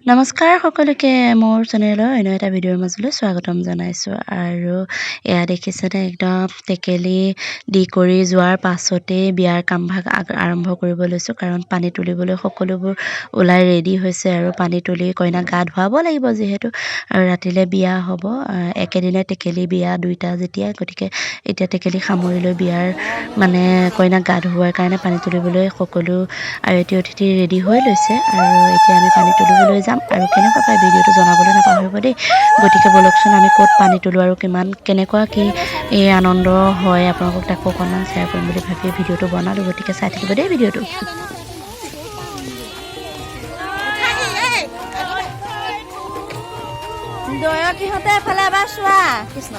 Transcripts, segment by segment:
নমস্কাৰ সকলোকে মোৰ চেনেলৰ অন্য এটা ভিডিঅ'ৰ মাজলৈ স্বাগতম জনাইছোঁ আৰু এয়া দেখিছেনে একদম টেকেলি দি কৰি যোৱাৰ পাছতেই বিয়াৰ কামভাগ আৰম্ভ কৰিব লৈছোঁ কাৰণ পানী তুলিবলৈ সকলোবোৰ ওলাই ৰেডি হৈছে আৰু পানী তুলি কইনাক গা ধুৱাব লাগিব যিহেতু আৰু ৰাতিলৈ বিয়া হ'ব একেদিনে টেকেলি বিয়া দুইটা যেতিয়া গতিকে এতিয়া টেকেলি সামৰি লৈ বিয়াৰ মানে কইনাক গা ধুওৱাৰ কাৰণে পানী তুলিবলৈ সকলো আয়তী অতিথি ৰেডি হৈ লৈছে আৰু এতিয়া আমি পানী তুলিবলৈ যাম আৰু কেনেকুৱা পায় ভিডিঅ'টো জনাবলৈ নাপাহৰিব দেই গতিকে বলকচোন আমি ক'ত পানী তোলোঁ আৰু কেনেকুৱা কি এই আনন্দ হয় আপোনালোকক তাকো অকণমান শ্বেয়াৰ কৰিম বুলি ভাবি ভিডিঅ'টো বনালোঁ গতিকে চাই থাকিব দেই ভিডিঅ'টো কিহঁতে এফালে এবাৰ চোৱা কৃষ্ণ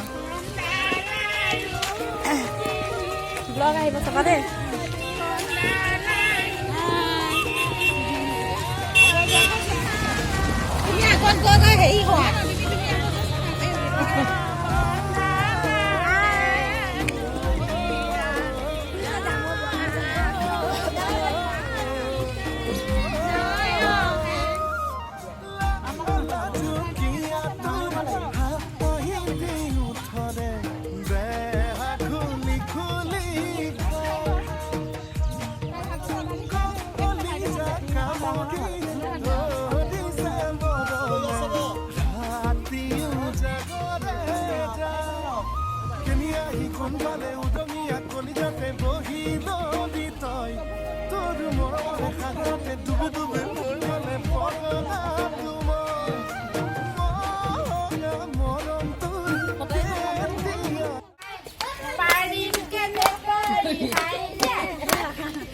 ব্লগ আহিব চাবা দেই হেৰি হোৱা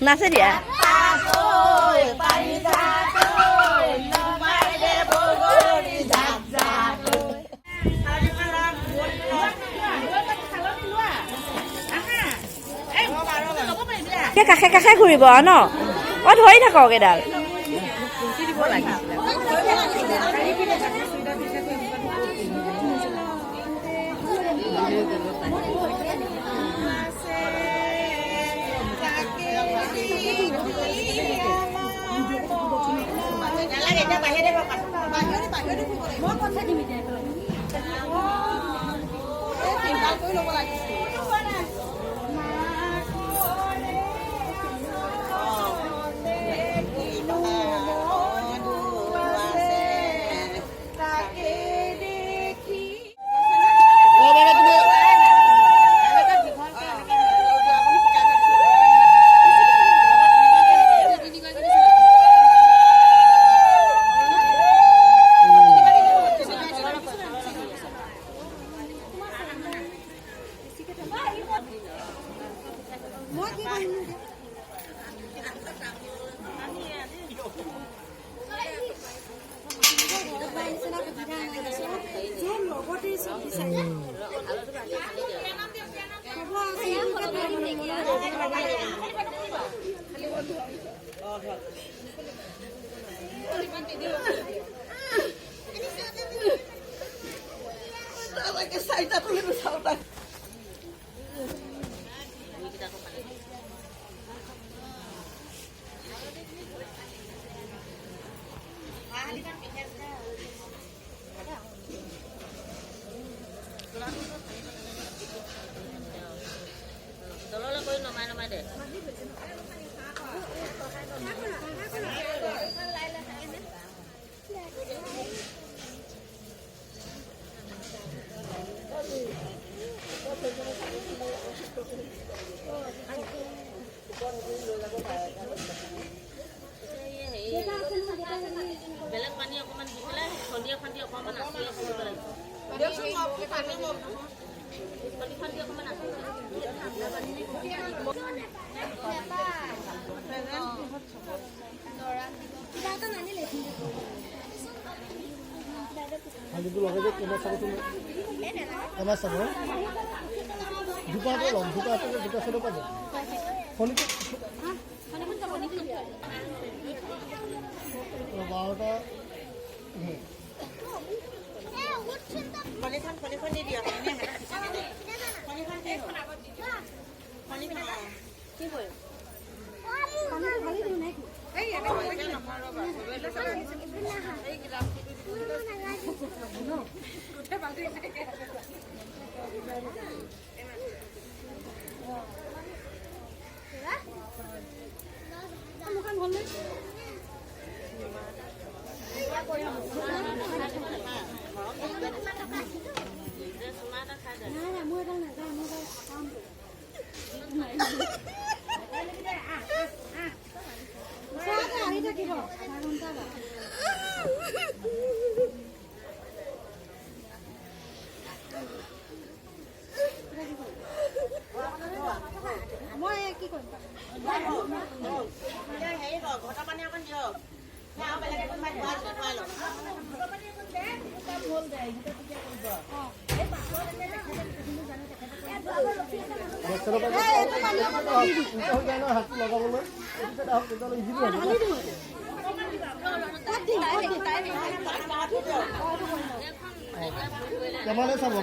নাচে দিয়া কাষে কাষে ঘূৰিব ন ধৰি থাকক এডাল বেলেগ পানী অকণমান দি পেলাই সন্ধিয়া ফান্দি অকণমান আছে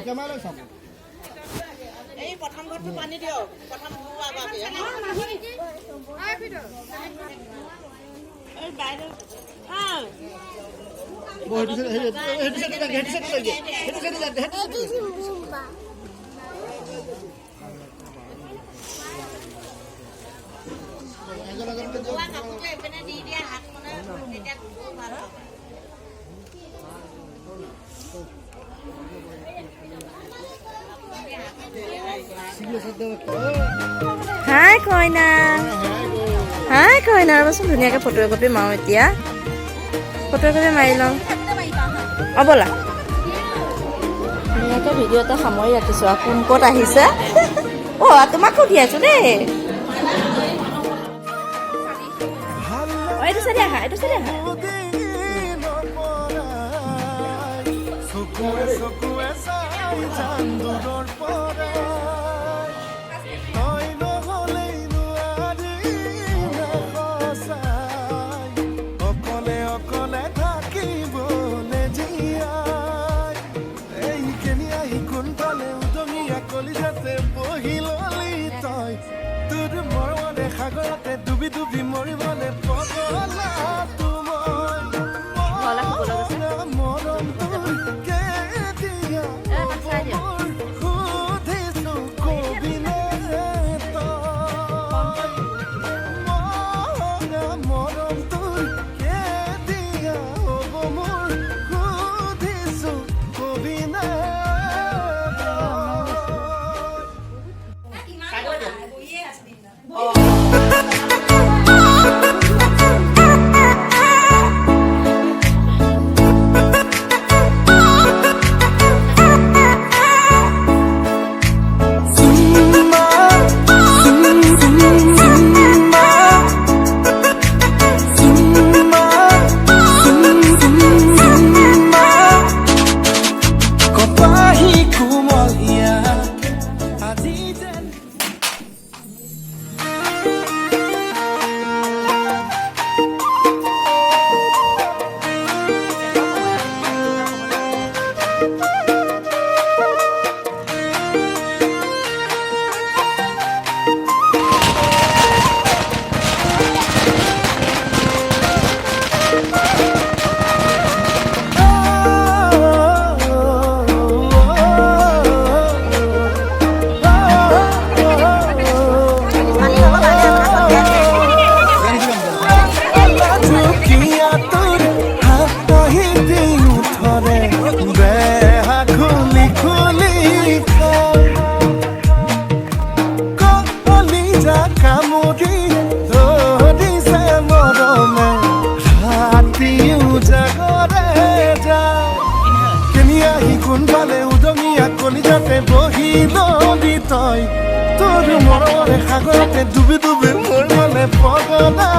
কেমালে চাব এই প্ৰথম ঘৰটো পানী দিয়ক প্ৰথম দি দিয়া হাতখনে তেতিয়া ভাল হ'ব হাই কইনা হাই কইনা ৰ'বচোন ধুনীয়াকৈ ফটো একপি মাৰো এতিয়া ফটো একপি মাৰি লওঁ ব'লা ধুনীয়াকৈ ভিডিঅ' এটা সামৰি ৰাখিছোঁ আৰু কোন ক'ত আহিছে তোমাক সুধি আছোঁ দেই এইটো চাইডে আহা সাগৰতে ডুবি ডুবি মৰিবলে পগলা মৰম সুধিছো কবিনে মৰম তোৰ কে দিয়া হ'ব মোৰ সুধিছো কবিনে সাগৰতে ডুবি ডুবি মৰিবলে পগলা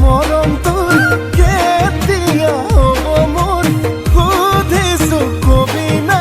মৰম তোৰ কেতিয়া হ'ব মোৰ সুধিছো কবিনে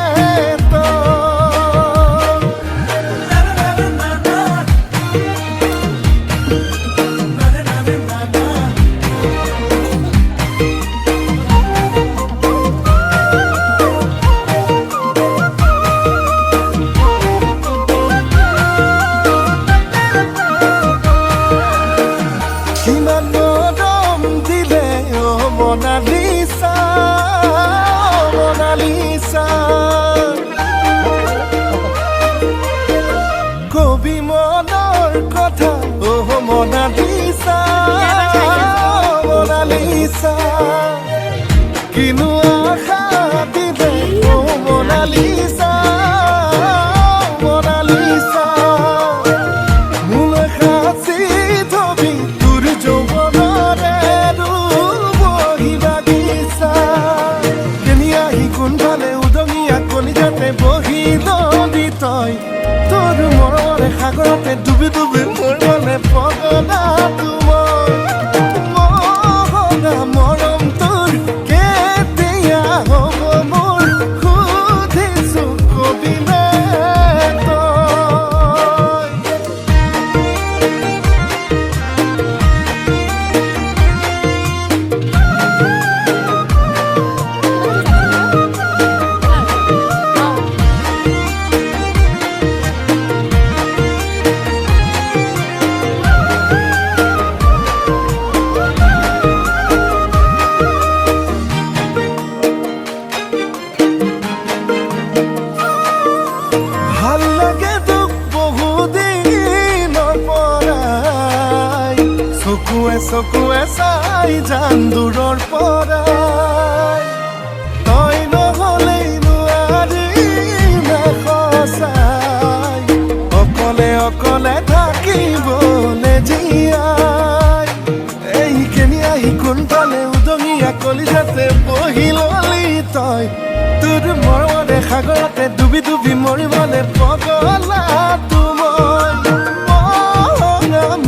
কবি মনৰ কথা মনালিছা মনালিসা কিনো আশা দিলে ও মনালিসা মনালিসা মোলৈ সাঁচি থবি তোৰ যৌৱনৰে বহি বাগিচা কেনি আহি কোনফালে উদঙিয়া কলিজাতে বহি নদী তই তোৰ মৰমৰে সাগৰতে ডুবি ডুবি মোৰ মনে পগলা তোমাৰ মৰম তোৰ কেতিয়া হ'ব মোৰ সুধিছো কবিনে তই ভাল লাগে তোক বহুদিনৰ পৰাই চকুৱে চকুৱে চাই যান দূৰৰ পৰাই তই নহ'লেই নোৱাৰিম সঁচাই অকলে অকলে থাকিবলৈ জীয়াই এই কেনি আহি কোনফালে উদঙিয়া কলিজাতে বহি ললি তই তোৰ মৰমৰে সাগৰতে ডুবি ডুবি মৰিবলে পগলা তোমাৰ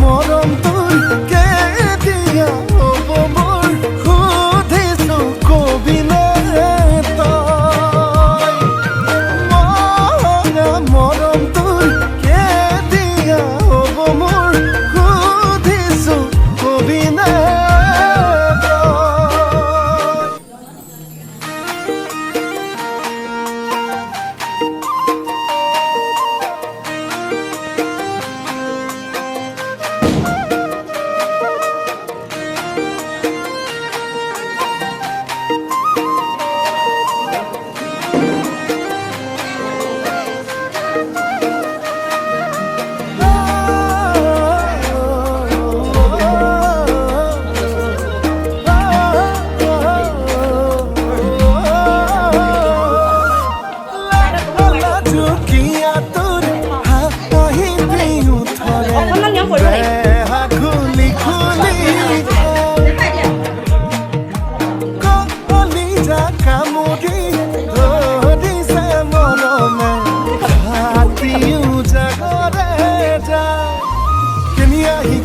মৰম তোৰ কেতিয়া হ'ব মোৰ সুধিছো কবিনে তই মৰম তোৰ কেতিয়া হ'ব মোৰ সুধিছো কবিনে তই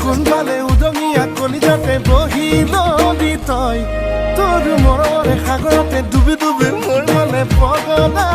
কোনফালে উদঙিয়া কলিজাতে বহি নদী তই তোৰ মৰমৰে সাগৰতে ডুবি ডুবি মোৰ মনে পগলা